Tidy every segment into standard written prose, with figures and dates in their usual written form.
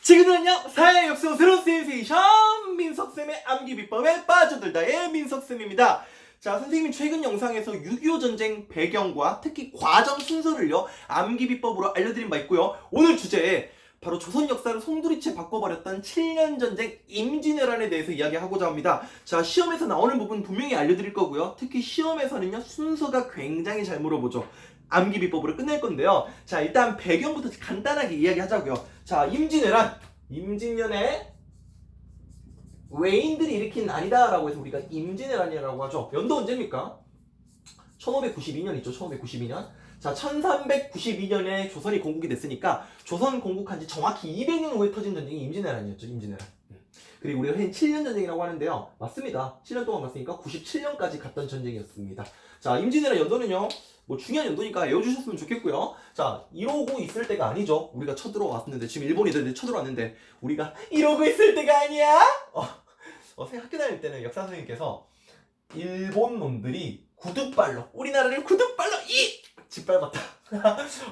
지금은요 사회 역사 새로운 센세이션 민석쌤의 암기 비법에 빠져들다의 민석쌤입니다. 자, 선생님이 최근 영상에서 6.25 전쟁 배경과 특히 과정 순서를요 암기 비법으로 알려드린 바 있고요. 오늘 주제 바로 조선 역사를 송두리째 바꿔버렸던 7년 전쟁 임진왜란에 대해서 이야기하고자 합니다. 자, 시험에서 나오는 부분 분명히 알려드릴 거고요. 특히 시험에서는요 순서가 굉장히 잘 물어보죠. 암기 비법으로 끝낼 건데요. 자, 일단 배경부터 간단하게 이야기하자고요. 자, 임진년에 외인들이 일으킨 난이다라고 해서 우리가 임진왜란이라고 하죠. 연도 언제입니까? 1592년 있죠. 1592년. 자, 1392년에 조선이 건국이 됐으니까 조선 건국한 지 정확히 200년 후에 터진 전쟁이 임진왜란이었죠. 임진왜란. 그리고 우리가 흔히 7년 전쟁이라고 하는데요. 맞습니다. 7년 동안 갔으니까 97년까지 갔던 전쟁이었습니다. 자, 임진왜란 연도는요. 뭐 중요한 연도니까 외워주셨으면 좋겠고요. 자, 이러고 있을 때가 아니죠. 우리가 쳐들어왔는데 지금 일본이들 쳐들어왔는데 우리가 이러고 있을 때가 아니야? 학교 다닐 때는 역사 선생님께서 일본 놈들이 구둣발로 우리나라를 구둣발로 짓밟았다.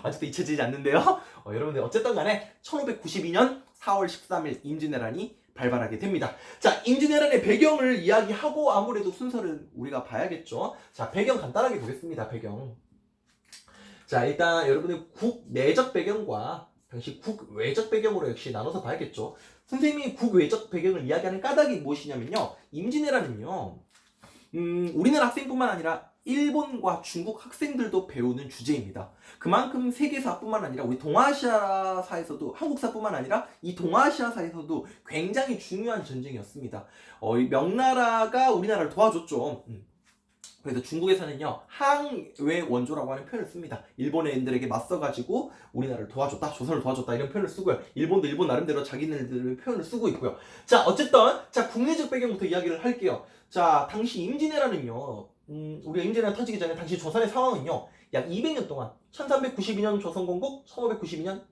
아직도 잊혀지지 않는데요. 여러분들 어쨌든 간에 1592년 4월 13일 임진왜란이 발발하게 됩니다. 자, 임진왜란의 배경을 이야기하고 아무래도 순서를 우리가 봐야겠죠. 자, 배경 간단하게 보겠습니다. 배경. 자, 일단 여러분들 국내적 배경과 당시 국외적 배경으로 역시 나눠서 봐야겠죠. 선생님이 국외적 배경을 이야기하는 까닭이 무엇이냐면요. 임진왜란은요. 우리나라 학생뿐만 아니라 일본과 중국 학생들도 배우는 주제입니다. 그만큼 세계사뿐만 아니라 우리 동아시아사에서도 한국사뿐만 아니라 이 동아시아사에서도 굉장히 중요한 전쟁이었습니다. 명나라가 우리나라를 도와줬죠. 그래서 중국에서는요 항외 원조라고 하는 표현을 씁니다. 일본인들에게 맞서가지고 우리나라를 도와줬다, 조선을 도와줬다 이런 표현을 쓰고요. 일본도 일본 나름대로 자기네들의 표현을 쓰고 있고요. 자, 어쨌든 자 국내적 배경부터 이야기를 할게요. 자, 당시 임진왜란은요 우리가 임진왜란 터지기 전에 당시 조선의 상황은요 약 200년 동안 1392년 조선 건국, 1592년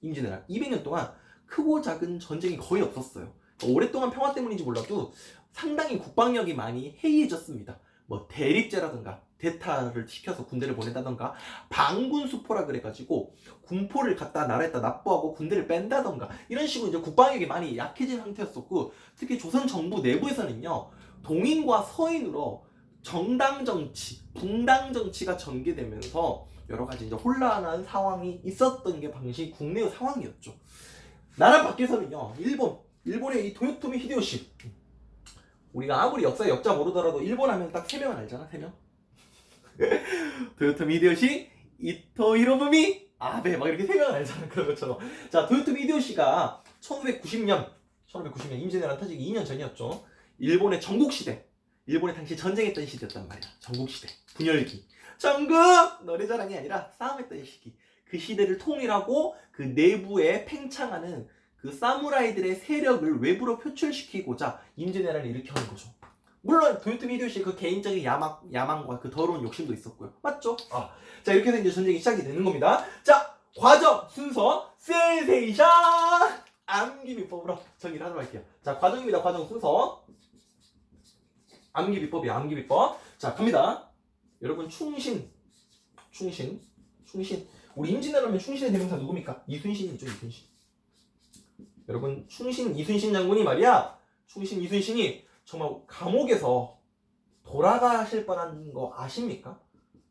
임진왜란 200년 동안 크고 작은 전쟁이 거의 없었어요. 오랫동안 평화 때문인지 몰라도 상당히 국방력이 많이 해이해졌습니다. 뭐 대립제라든가 대타를 시켜서 군대를 보낸다던가 방군수포라 그래가지고 군포를 갖다 나라에다 납부하고 군대를 뺀다던가 이런 식으로 이제 국방력이 많이 약해진 상태였었고, 특히 조선 정부 내부에서는요 동인과 서인으로 정당 정치, 분당 정치가 전개되면서 여러 가지 이제 혼란한 상황이 있었던 게 당시 국내의 상황이었죠. 나라 밖에서는요 일본의 이 도요토미 히데요시, 우리가 아무리 역사의 역자 모르더라도 일본 하면 딱 3명은 알잖아. 3명. 도요토미 히데요시, 이토 히로부미, 아베 막 이렇게 3명은 알잖아. 그런 것처럼. 자, 도요토미 히데요시가 1590년 임진왜란 터지기 2년 전이었죠. 일본의 전국시대, 일본의 당시 전쟁했던 시대였단 말이야. 전국시대, 분열기. 전국! 노래자랑이 아니라 싸움했던 시기. 그 시대를 통일하고 그 내부에 팽창하는 그 사무라이들의 세력을 외부로 표출시키고자 임진왜란을 일으켜는 거죠. 물론 도요토미 히데요시 그 개인적인 야망과 그 더러운 욕심도 있었고요. 맞죠? 자, 이렇게 해서 이제 전쟁이 시작이 되는 겁니다. 자, 과정, 순서, 센세이션! 암기 비법으로 정리를 하도록 할게요. 자, 과정입니다. 과정 순서. 암기 비법이야. 암기 비법. 자, 갑니다. 여러분 충신. 우리 임진왜란하면 충신의 대명사 누굽니까? 이순신이죠. 이순신. 여러분 충신 이순신 장군이 말이야, 충신 이순신이 정말 감옥에서 돌아가실 뻔한 거 아십니까?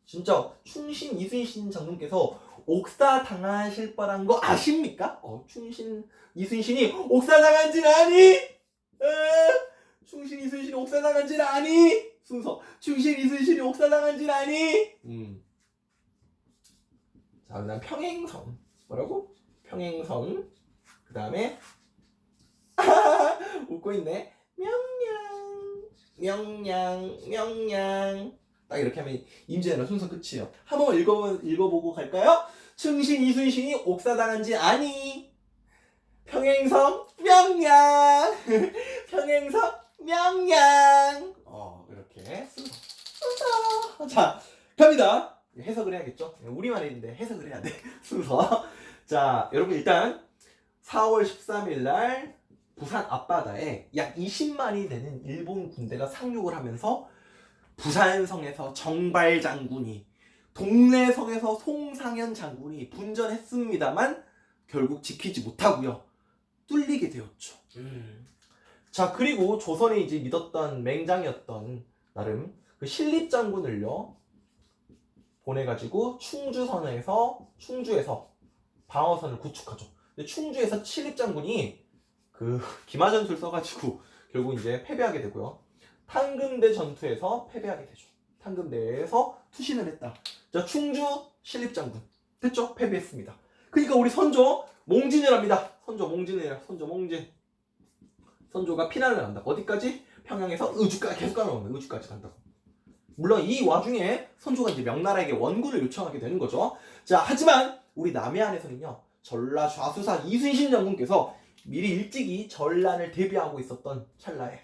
진짜 충신 이순신 장군께서 옥사 당하실 뻔한 거 아십니까? 충신 이순신이 옥사 당한진 아니? 충신 이순신이 옥사 당한진 아니? 순서 충신 이순신이 옥사 당한진 아니? 자, 그다음 평행성. 뭐라고? 평행성. 그 다음에 웃고 있네. 명량 딱 이렇게 하면 임진왜란 순서 끝이에요. 한번 읽어보고 갈까요? 충신 이순신이 옥사당한지 아니? 평행성 명량 평행성 명량. 이렇게 순서. 자, 갑니다. 해석을 해야겠죠? 우리만 했는데 해석을 해야 돼. 순서. 자, 여러분 일단 4월 13일 날 부산 앞바다에 약 20만이 되는 일본 군대가 상륙을 하면서 부산성에서 정발 장군이, 동래성에서 송상현 장군이 분전했습니다만 결국 지키지 못하고요. 뚫리게 되었죠. 자, 그리고 조선에 이제 믿었던 맹장이었던 나름 그 신립장군을요 보내가지고 충주에서 방어선을 구축하죠. 근데 충주에서 신립장군이 그 기마전술 써가지고 결국 이제 패배하게 되고요. 탄금대 전투에서 패배하게 되죠. 탄금대에서 투신을 했다. 자, 충주 신립장군 됐죠? 패배했습니다. 그러니까 우리 선조 몽진을 합니다. 선조가 피난을 한다. 어디까지? 평양에서 의주까지 계속 가는 의주까지 간다고. 물론 이 와중에 선조가 이제 명나라에게 원군을 요청하게 되는 거죠. 자, 하지만 우리 남해안에서는요 전라 좌수사 이순신 장군께서 미리 일찍이 전란을 대비하고 있었던 찰나에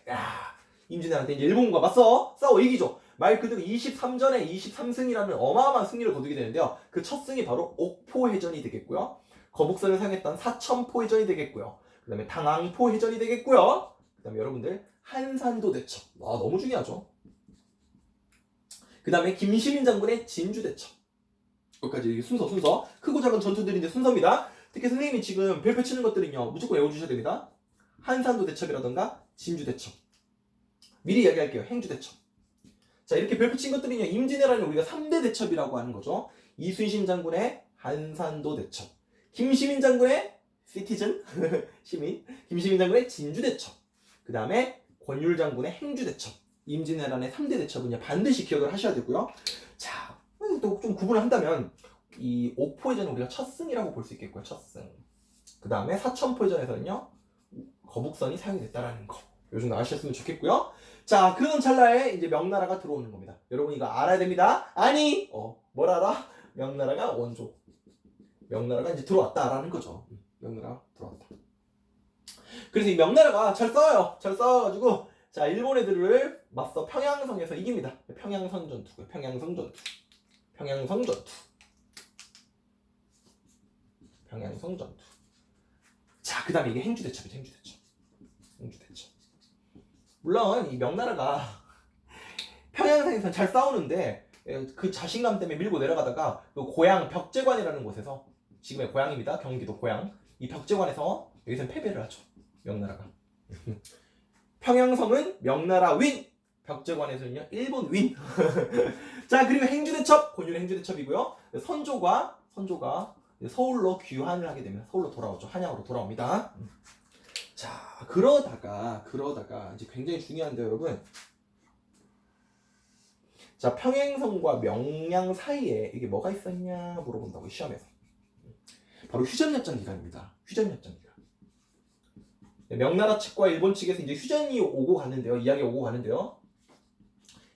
임진왜란때 이제 일본과 맞서 싸워 이기죠. 말 그대로 23전에 23승이라는 어마어마한 승리를 거두게 되는데요. 그 첫 승이 바로 옥포해전이 되겠고요. 거북선을 사용했던 사천포해전이 되겠고요. 그 다음에 당항포해전이 되겠고요. 그 다음에 여러분들 한산도 대첩. 너무 중요하죠. 그 다음에 김시민 장군의 진주대첩. 여기까지 순서. 크고 작은 전투들이 이제 순서입니다. 특히 선생님이 지금 별표 치는 것들은요 무조건 외워주셔야 됩니다. 한산도 대첩이라던가 진주대첩. 미리 이야기할게요. 행주대첩. 자, 이렇게 별표 친 것들은요 임진왜란을 우리가 3대 대첩이라고 하는 거죠. 이순신 장군의 한산도 대첩, 김시민 장군의 시티즌 김시민 장군의 진주대첩, 그 다음에 권율 장군의 행주대첩. 임진왜란의 3대 대첩은요 반드시 기억을 하셔야 되고요. 자, 또 좀 구분을 한다면 이 옥포해전은 우리가 첫 승이라고 볼 수 있겠고요. 첫 승. 그 다음에 사천포해전에서는요 거북선이 사용이 됐다라는 거. 요 정도 아셨으면 좋겠고요. 자, 그러던 찰나에 이제 명나라가 들어오는 겁니다. 여러분 이거 알아야 됩니다. 아니, 뭘 알아? 명나라가 원조. 명나라가 이제 들어왔다라는 거죠. 명나라가 들어왔다. 그래서 이 명나라가 잘 싸워요. 잘 싸워가지고 자, 일본 애들을 맞서 평양성에서 이깁니다. 평양성 전투고요. 평양성 전투. 자, 그 다음에 이게 행주대첩이죠. 행주대첩. 물론 이 명나라가 평양성에서 잘 싸우는데 그 자신감 때문에 밀고 내려가다가 그 고향 벽제관이라는 곳에서, 지금의 고향입니다. 경기도 고향. 이 벽제관에서 여기서 패배를 하죠. 명나라가. 평양성은 명나라 윈, 벽제관에서는요 일본 윈. 자, 그리고 행주대첩, 권율의 행주대첩이고요. 선조가 서울로 귀환을 하게 됩니다. 서울로 돌아오죠. 한양으로 돌아옵니다. 자, 그러다가 이제 굉장히 중요한데요, 여러분. 자, 평양성과 명량 사이에 이게 뭐가 있었냐 물어본다고, 시험에서. 바로 휴전협정 기간입니다. 휴전협정 기간. 명나라 측과 일본 측에서 이제 휴전이 오고 가는데요. 이야기가 오고 가는데요.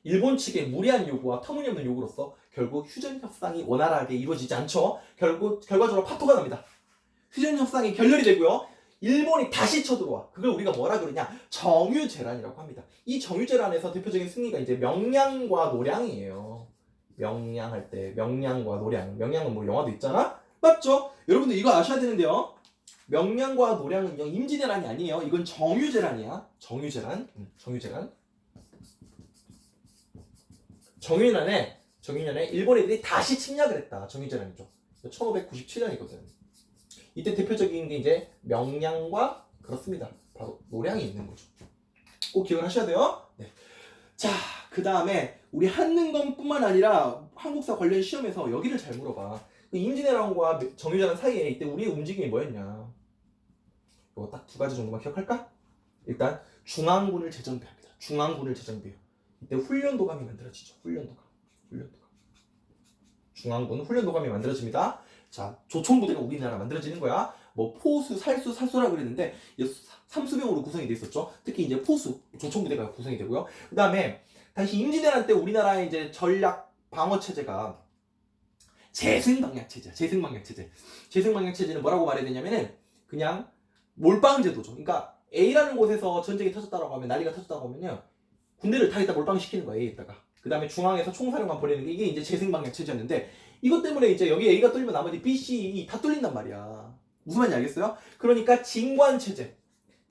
일본 측의 무리한 요구와 터무니없는 요구로서 결국 휴전협상이 원활하게 이루어지지 않죠. 결과적으로 파토가 납니다. 휴전협상이 결렬이 되고요. 일본이 다시 쳐들어와. 그걸 우리가 뭐라 그러냐? 정유재란이라고 합니다. 이 정유재란에서 대표적인 승리가 이제 명량과 노량이에요. 명량할 때 명량과 노량. 명량은 뭐 영화도 있잖아? 맞죠? 여러분들 이거 아셔야 되는데요. 명량과 노량은요 임진왜란이 아니에요. 이건 정유재란이야. 정유재란에 일본 애들이 다시 침략을 했다. 정유재란이죠. 1597년이거든. 이때 대표적인 게 이제 명량과 그렇습니다. 바로 노량이 있는 거죠. 꼭 기억을 하셔야 돼요. 네. 자, 그 다음에 우리 한능검뿐만 아니라 한국사 관련 시험에서 여기를 잘 물어봐. 임진왜란과 정유재란 사이에 이때 우리의 움직임이 뭐였냐? 이거 딱 두 가지 정도만 기억할까? 일단 중앙군을 재정비합니다. 중앙군을 이때 훈련도감이 만들어지죠. 훈련도감. 중앙군 훈련도감이 만들어집니다. 자, 조총부대가 우리나라 만들어지는 거야. 뭐 포수, 살수, 사수라고 그랬는데 삼수병으로 구성이 돼 있었죠. 특히 이제 포수, 조총부대가 구성이 되고요. 그 다음에 당시 임진왜란 때 우리나라의 이제 전략 방어 체제가 재생방약 체제는 뭐라고 말해야 되냐면은 그냥 몰빵 제도죠. 그러니까 A라는 곳에서 전쟁이 터졌다고 하면, 난리가 터졌다고 하면요, 군대를 다 일단 몰빵시키는 거야, A에다가. 그 다음에 중앙에서 총사령관 보내는 게 이게 이제 재생방약 체제였는데, 이것 때문에 이제 여기 A가 뚫리면 나머지 B, C, E 다 뚫린단 말이야. 무슨 말인지 알겠어요? 그러니까 진관 체제,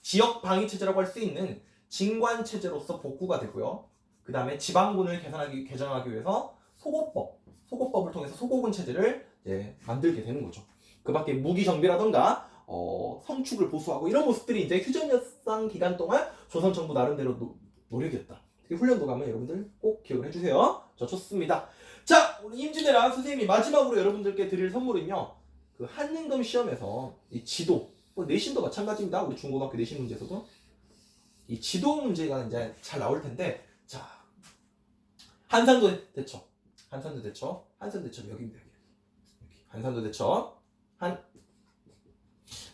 지역 방위 체제라고 할 수 있는 진관 체제로서 복구가 되고요. 그 다음에 지방군을 개정하기 위해서 소고법을 통해서 소고군 체제를 이제 만들게 되는 거죠. 그 밖에 무기 정비라던가 성축을 보수하고 이런 모습들이 이제 휴전협상 기간 동안 조선 정부 나름대로 노력이었다. 훈련도 가면 여러분들 꼭 기억을 해주세요. 자, 좋습니다. 자, 오늘 임진왜란 선생님이 마지막으로 여러분들께 드릴 선물은요. 그 한능검 시험에서 이 지도, 내신도 마찬가지입니다. 우리 중고등학교 내신 문제에서도 이 지도 문제가 이제 잘 나올 텐데, 자, 한산도 대첩 여기입니다. 여기. 한산도 대첩,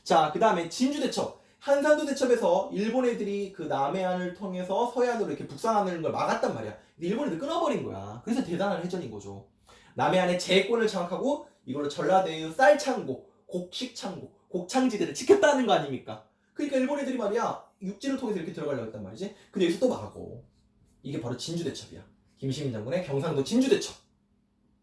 자, 그 다음에 진주 대첩. 한산도 대첩에서 일본 애들이 그 남해안을 통해서 서해안으로 이렇게 북상하는 걸 막았단 말이야. 근데 일본 애들 끊어버린 거야. 그래서 대단한 해전인 거죠. 남해안의 제해권을 장악하고 이걸로 전라도의 쌀창고, 곡식창고, 곡창지대를 지켰다는 거 아닙니까? 그러니까 일본 애들이 말이야 육지를 통해서 이렇게 들어가려고 했단 말이지. 근데 여기서 또 막고. 이게 바로 진주대첩이야. 김시민 장군의 경상도 진주대첩.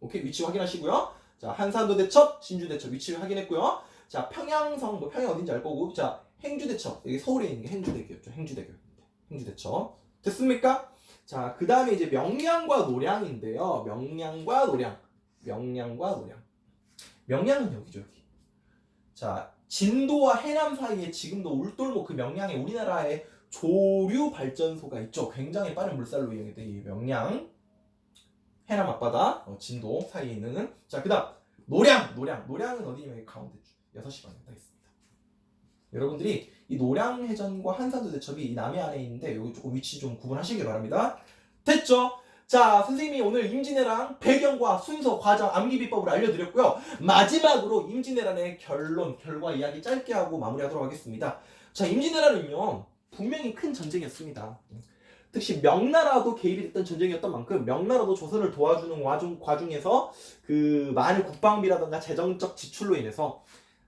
오케이, 위치 확인하시고요. 자, 한산도 대첩, 진주대첩 위치 확인했고요. 자, 평양성, 평양 어딘지 알 거고. 자, 행주대첩. 여기 서울에 있는 게 행주대교였죠. 행주대첩. 됐습니까? 자, 그 다음에 이제 명량과 노량인데요. 명량과 노량. 명량은 여기죠, 여기. 자, 진도와 해남 사이에 지금도 울돌목 그 명량에 우리나라의 조류 발전소가 있죠. 굉장히 빠른 물살로 이용했던 이 명량. 해남 앞바다, 진도 사이에 있는. 자, 그 다음 노량은 어디냐면 가운데 6시 방향에 딱 있습니다. 여러분들이 이 노량해전과 한산도 대첩이 이 남해안에 있는데 여기 조금 위치 좀 구분하시길 바랍니다. 됐죠? 자, 선생님이 오늘 임진왜란 배경과 순서, 과정, 암기 비법을 알려드렸고요. 마지막으로 임진왜란의 결과 이야기 짧게 하고 마무리하도록 하겠습니다. 자, 임진왜란은요 분명히 큰 전쟁이었습니다. 특히 명나라도 개입이 됐던 전쟁이었던 만큼 명나라도 조선을 도와주는 과중에서 그 많은 국방비라든가 재정적 지출로 인해서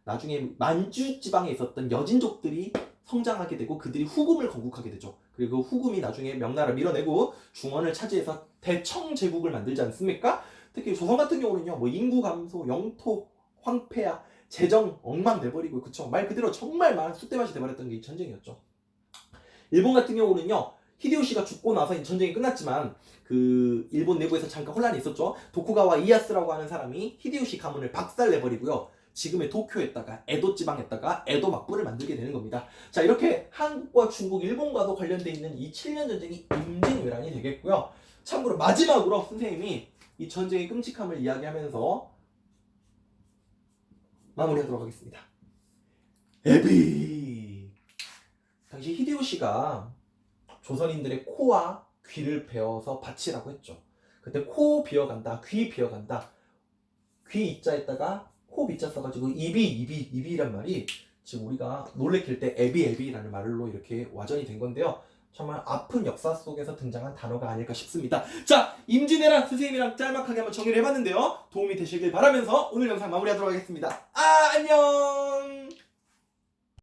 나중에 만주 지방에 있었던 여진족들이 성장하게 되고 그들이 후금을 건국하게 되죠. 그리고 그 후금이 나중에 명나라를 밀어내고 중원을 차지해서 대청제국을 만들지 않습니까? 특히 조선 같은 경우는요, 인구 감소, 영토 황폐화, 재정 엉망돼버리고, 그쵸? 말 그대로 정말 많은 쑥대밭이 돼버렸던 게 이 전쟁이었죠. 일본 같은 경우는요, 히데요시가 죽고 나서 이 전쟁이 끝났지만 그 일본 내부에서 잠깐 혼란이 있었죠. 도쿠가와 이에야스라고 하는 사람이 히데요시 가문을 박살내버리고요. 지금의 도쿄에다가 에도 지방에다가 에도 막부를 만들게 되는 겁니다. 자, 이렇게 한국과 중국, 일본과도 관련돼 있는 이 7년 전쟁이 임진왜란이 되겠고요. 참고로 마지막으로 선생님이 이 전쟁의 끔찍함을 이야기하면서 마무리하도록 하겠습니다. 에픽! 당시 히데요시가 조선인들의 코와 귀를 베어서 바치라고 했죠. 그때 코 비어간다, 귀 비어간다. 귀 이자에다가 코 비자 써가지고 이비란 말이 지금 우리가 놀래킬 때 에비라는 말로 이렇게 와전이 된 건데요. 정말 아픈 역사 속에서 등장한 단어가 아닐까 싶습니다. 자, 임진왜란 선생님이랑 짤막하게 한번 정리를 해봤는데요. 도움이 되시길 바라면서 오늘 영상 마무리하도록 하겠습니다. 안녕!